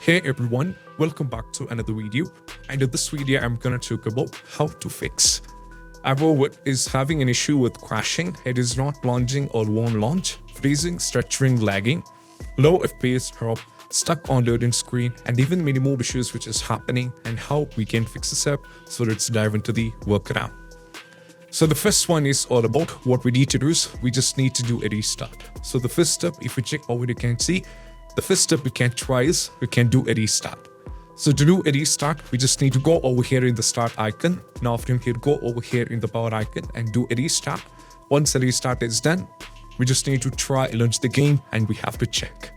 Hey everyone, welcome back to another video, and in this video I'm gonna talk about how to fix Avowed is having an issue with crashing. It is not launching or won't launch, freezing, stuttering, lagging, low FPS drop, stuck on loading screen, and even many more issues which is happening and how we can fix this up. So let's dive into the workaround. So the first one is all about what we need to do is we just need to do a restart. So the first step, if we check over, you can see the first step we can try is we can do a restart. So to do a restart, we just need to go over here in the start icon. Now from here, go over here in the power icon and do a restart. Once the restart is done, we just need to try launch the game and we have to check.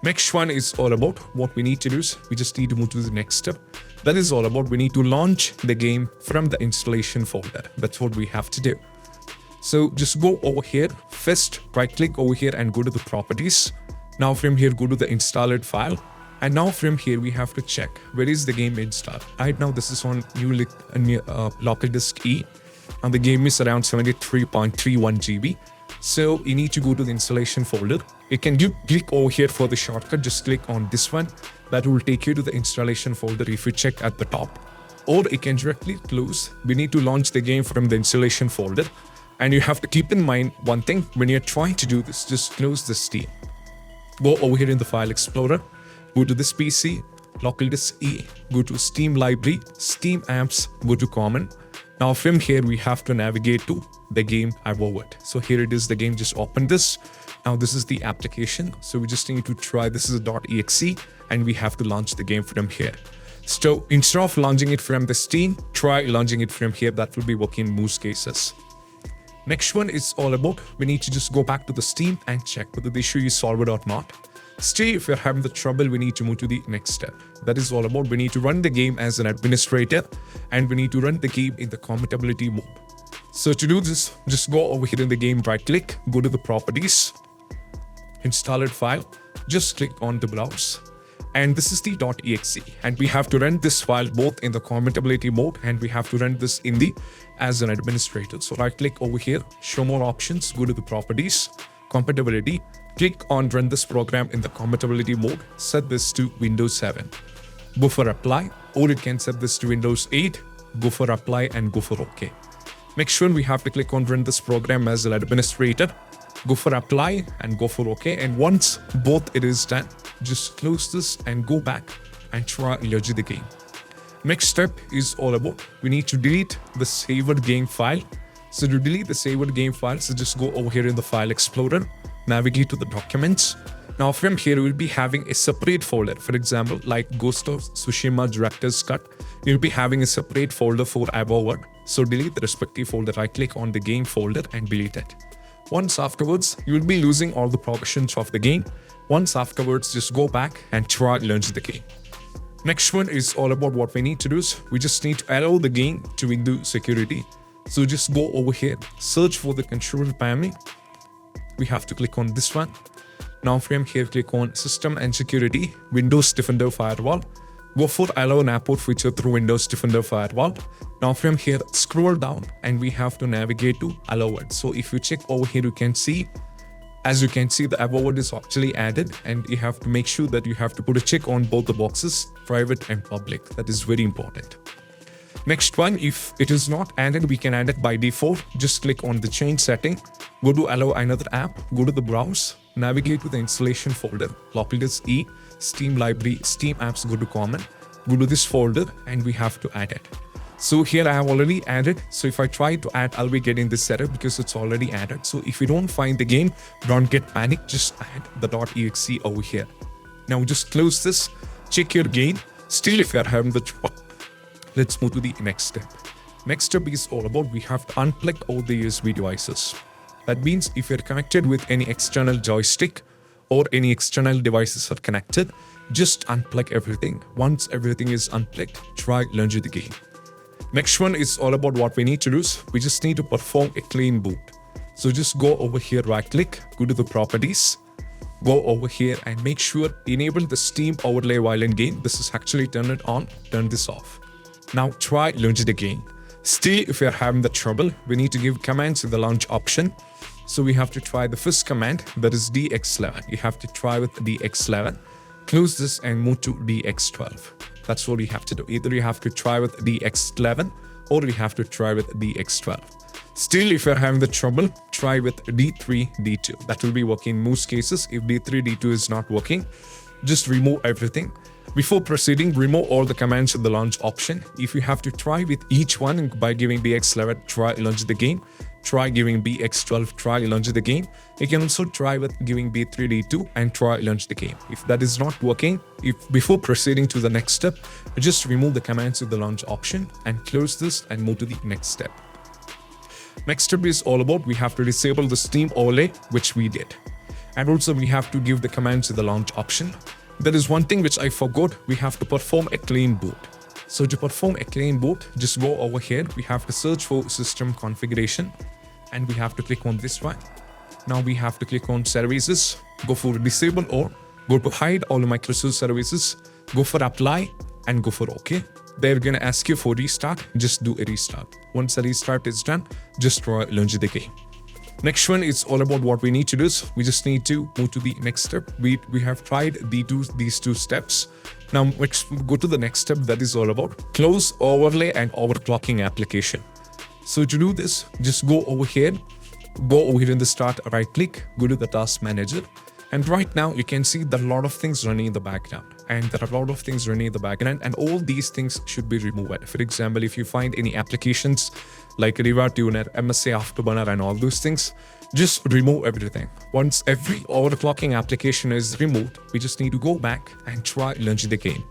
Next one is all about what we need to do is we just need to move to the next step. That is all about we need to launch the game from the installation folder. That's what we have to do. So just go over here, first right click over here and go to the properties. Now from here, go to the installed file. And now from here, we have to check where is the game installed. Right now, this is on local disk E, and the game is around 73.31 GB. So you need to go to the installation folder. You can click over here for the shortcut. Just click on this one. That will take you to the installation folder if you check at the top. Or you can directly close. We need to launch the game from the installation folder. And you have to keep in mind one thing. When you're trying to do this, just close the Steam. Go over here in the File Explorer. Go to this PC, local disk E, go to Steam Library, Steam Apps, go to Common. Now from here, we have to navigate to the game Avowed. So here it is, the game, just open this. Now this is the application. So we just need to try, this is a .exe, and we have to launch the game from here. So instead of launching it from the Steam, try launching it from here. That will be working in most cases. Next one is all about, we need to just go back to the Steam and check whether the issue is solved or not. Still, if you're having the trouble, we need to move to the next step. That is all about we need to run the game as an administrator and we need to run the game in the compatibility mode. So to do this, just go over here in the game, right click, go to the properties, install it file, just click on the browse. And this is the .exe, and we have to run this file both in the compatibility mode and we have to run this in the as an administrator. So right click over here, show more options, go to the properties, compatibility, click on run this program in the compatibility mode, set this to Windows 7. Go for apply, or you can set this to Windows 8, go for apply and go for OK. Make sure we have to click on run this program as an administrator, go for apply and go for OK. And once both it is done, just close this and go back and try launch the game. Next step is all about we need to delete the saved game file. So to delete the saved game file, so just go over here in the File Explorer, navigate to the documents. Now from here, we'll be having a separate folder. For example, like Ghost of Tsushima Director's Cut, you'll be having a separate folder for Avowed. So delete the respective folder, right click on the game folder and delete it. Once afterwards, you will be losing all the progressions of the game. Once afterwards, just go back and try launch the game. Next one is all about what we need to do is we just need to allow the game to Windows security. So just go over here, search for the control panel. We have to click on this one. Now from here, click on System and Security, Windows Defender Firewall. Go for allow an import feature through Windows Defender Firewall. Now from here, scroll down and we have to navigate to allow it. So if you check over here, you can see, as you can see, the Avowed is actually added, and you have to make sure that you have to put a check on both the boxes, private and public. That is very important. Next one, if it is not added, we can add it by default. Just click on the change setting, go to allow another app, go to the browse, navigate to the installation folder, local disk E, Steam Library, Steam Apps, go to Common, go to this folder and we have to add it. So here I have already added. So if I try to add, I'll be getting this error because it's already added. So if you don't find the game, don't get panicked, just add the .exe over here. Now just close this, check your game. Still, if you're having the trouble, let's move to the next step. Next step is all about we have to unplug all the USB devices. That means if you're connected with any external joystick or any external devices are connected, just unplug everything. Once everything is unplugged, try launch the game. Next one is all about what we need to do is we just need to perform a clean boot. So just go over here, right click, go to the properties, go over here and make sure enable the Steam overlay while in game. This is actually turn it on, turn this off. Now try launch the game. Still, if you're having the trouble, we need to give commands in the launch option. So we have to try the first command, that is DX11. You have to try with DX11. close this and move to DX12. That's what you have to do. Either you have to try with DX11 or you have to try with DX12. Still, if you're having the trouble, try with D3, D2. That will be working in most cases. If D3, D2 is not working, just remove everything. Before proceeding, remove all the commands in the launch option. If you have to try with each one by giving BX11, try launch the game. Try giving BX12, try launch the game. You can also try with giving B3, D2 and try launch the game. If that is not working, before proceeding to the next step, just remove the commands in the launch option and close this and move to the next step. Next step is all about we have to disable the Steam overlay, which we did. And also we have to give the commands in the launch option. There is one thing which I forgot. We have to perform a clean boot. So to perform a clean boot, just go over here. We have to search for system configuration and we have to click on this one. Now we have to click on services, go for disable or go to hide all Microsoft services, go for apply and go for OK. They're going to ask you for restart. Just do a restart. Once the restart is done, just launch the game. Next one is all about what we need to do. We just need to move to the next step. We have tried these two steps. Now let's go to the next step. That is all about close overlay and overclocking application. So to do this, just go over here in the start, right click, go to the task manager. And right now you can see that a lot of things running in the background. And there are a lot of things running in the background and all these things should be removed. For example, if you find any applications like Riva Tuner, MSA Afterburner and all those things, just remove everything. Once every overclocking application is removed, we just need to go back and try launch the game.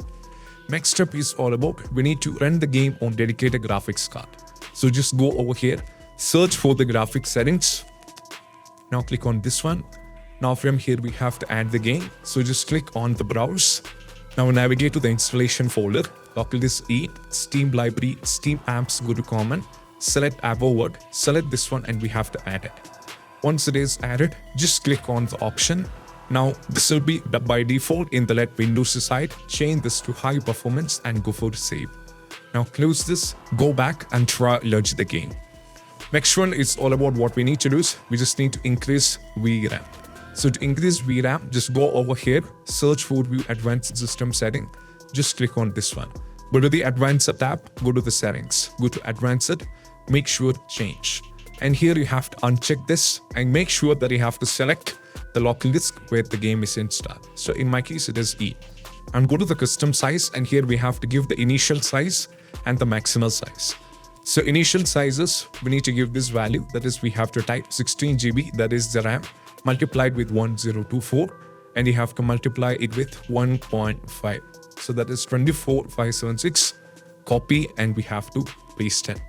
Next step is all about we need to run the game on dedicated graphics card. So just go over here, search for the graphics settings. Now click on this one. Now from here we have to add the game. So just click on the browse. Now navigate to the installation folder. Toggle this E, Steam library, Steam apps, go to common, select Avowed, select this one and we have to add it. Once it is added, just click on the option. Now this will be by default in the let Windows side. Change this to high performance and go for save. Now close this, go back and try launch the game. Next one is all about what we need to do. We just need to increase VRAM. So to increase VRAM, just go over here, search for View Advanced System Setting. Just click on this one. Go to the Advanced tab, go to the settings, go to Advanced, make sure change. And here you have to uncheck this and make sure that you have to select the local disk where the game is installed. So in my case, it is E. And go to the custom size and here we have to give the initial size and the maximal size. So initial sizes, we need to give this value, that is we have to type 16 GB, that is the RAM, multiplied with 1024 and you have to multiply it with 1.5. So that is 24576, copy and we have to paste it.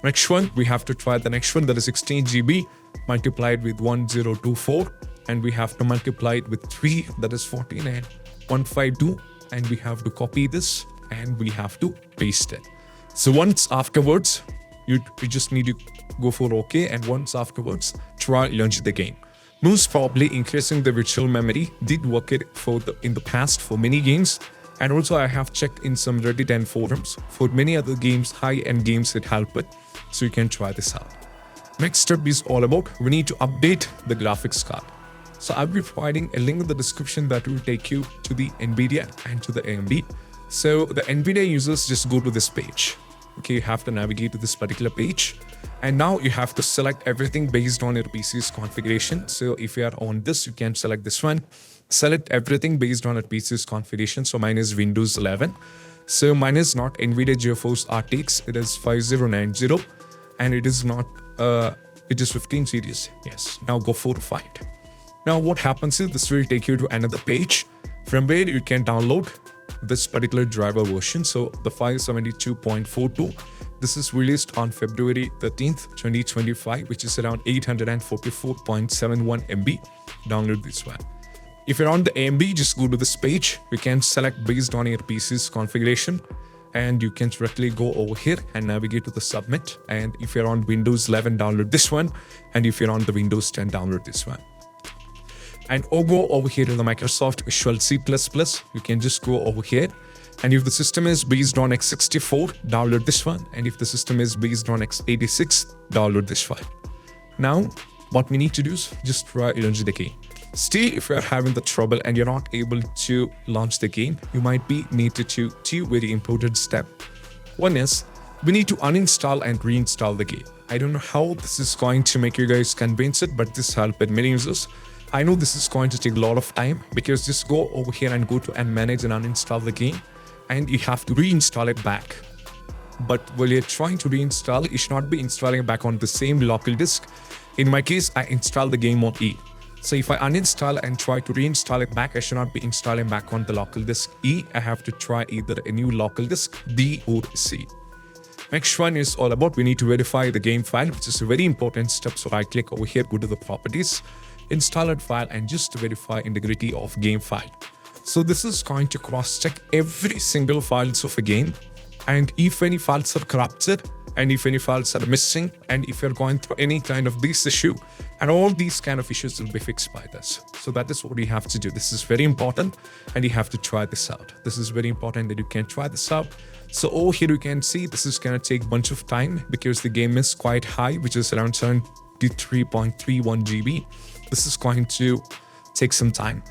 Next one, we have to try the next one, that is 16 GB multiplied with 1024 and we have to multiply it with 3, that is 15152 and we have to copy this and we have to paste it. So once afterwards, you just need to go for OK and once afterwards, try launch the game. Most probably increasing the virtual memory did work it in the past for many games. And also I have checked in some Reddit and forums. For many other games, high-end games it helped it. So you can try this out. Next step is all about we need to update the graphics card. So I'll be providing a link in the description that will take you to the NVIDIA and to the AMD. So the NVIDIA users just go to this page. Okay, you have to navigate to this particular page. And now you have to select everything based on your PC's configuration. So if you are on this, you can select this one. Select everything based on your PC's configuration. So mine is Windows 11. So mine is not NVIDIA GeForce RTX. It is 5090 and it is not, it is 15 series. Yes, now go for fight. Now what happens is this will take you to another page from where you can download this particular driver version. So the 572.42, this is released on February 13th, 2025, which is around 844.71 MB. Download this one. If you're on the AMD, just go to this page. You can select based on your PC's configuration and you can directly go over here and navigate to the submit. And if you're on Windows 11, download this one. And if you're on the Windows 10, download this one. And go over here to the Microsoft Visual C++. You can just go over here. And if the system is based on x64, download this one. And if the system is based on x86, download this one. Now, what we need to do is just try launch the game. Still, if you're having the trouble and you're not able to launch the game, you might be needed to two very important steps. One is we need to uninstall and reinstall the game. I don't know how this is going to make you guys convince it, but this helped many users. I know this is going to take a lot of time because just go over here and go to and manage and uninstall the game, and you have to reinstall it back. But while you're trying to reinstall, you should not be installing it back on the same local disk. In my case, I installed the game on E. So if I uninstall and try to reinstall it back, I should not be installing back on the local disk E. I have to try either a new local disk D or C. Next one is all about we need to verify the game file, which is a very important step. So I click over here, go to the properties, install it file, and just verify integrity of game file. So this is going to cross-check every single files of a game, and if any files are corrupted, and if any files are missing, and if you're going through any kind of this issue, and all these kind of issues will be fixed by this. So that is what you have to do. This is very important, and you have to try this out. This is very important that you can try this out. So over here you can see this is going to take a bunch of time because the game is quite high, which is around 73.31 GB. This is going to take some time.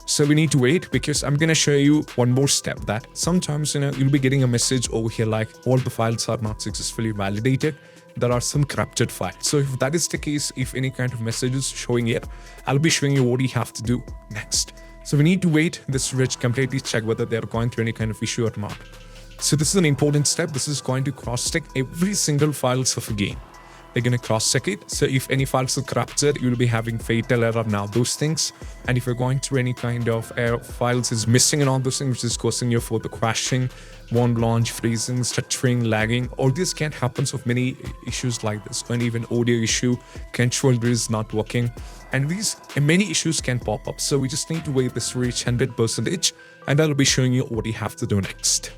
So we need to wait because I'm going to show you one more step that sometimes, you'll be getting a message over here like all the files are not successfully validated. There are some corrupted files. So if that is the case, if any kind of message is showing here, I'll be showing you what you have to do next. So we need to wait this rich completely check whether they're going through any kind of issue or not. So this is an important step. This is going to cross-check every single files of a game. They're going to cross-check it. So if any files are corrupted, you'll be having fatal error now, those things. And if you're going through any kind of files is missing and all those things, which is causing you for the crashing, won't launch, freezing, stuttering, lagging, all this can happen of many issues like this. And even audio issue, controller is not working. And these many issues can pop up. So we just need to wait this reach 100%, and I'll be showing you what you have to do next.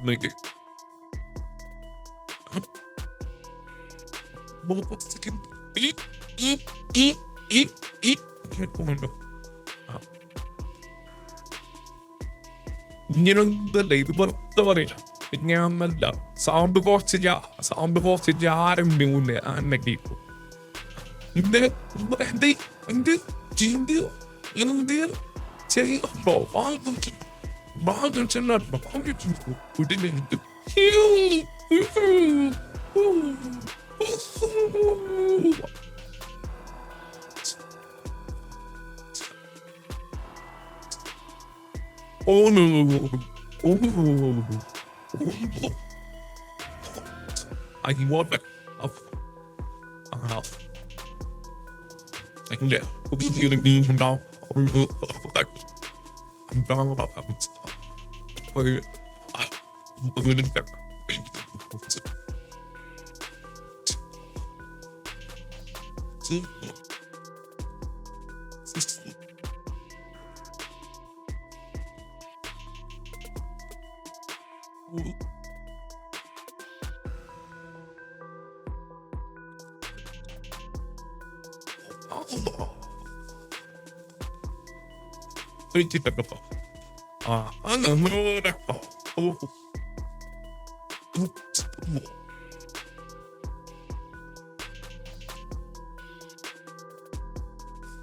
Nigga. Eat, eat, eat, eat, eat. ഇങ്ങനൊന്നല്ല ഇത് പുറത്ത് പറയില്ല ഇങ്ങനൊന്നല്ല sound കുറച്ച് ആരും മുന്നേ എന്നെ കേൾക്കും എന്ത് ചിന്തിയോ എന്ത് ചെയ്യുമ്പോ ഭാഗം ചെന്നാൽ ഉടനെടുത്ത് Oh no! I can walk back up. I can get. We'll be feeling being from down. I'm down about that. I'm going to get.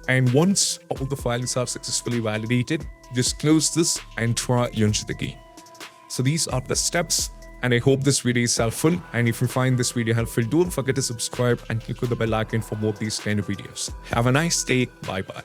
And once all the files are successfully validated, just close this and try launch it again. So these are the steps, and I hope this video is helpful. And if you find this video helpful, don't forget to subscribe and click on the bell icon for more of these kind of videos. Have a nice day. Bye bye.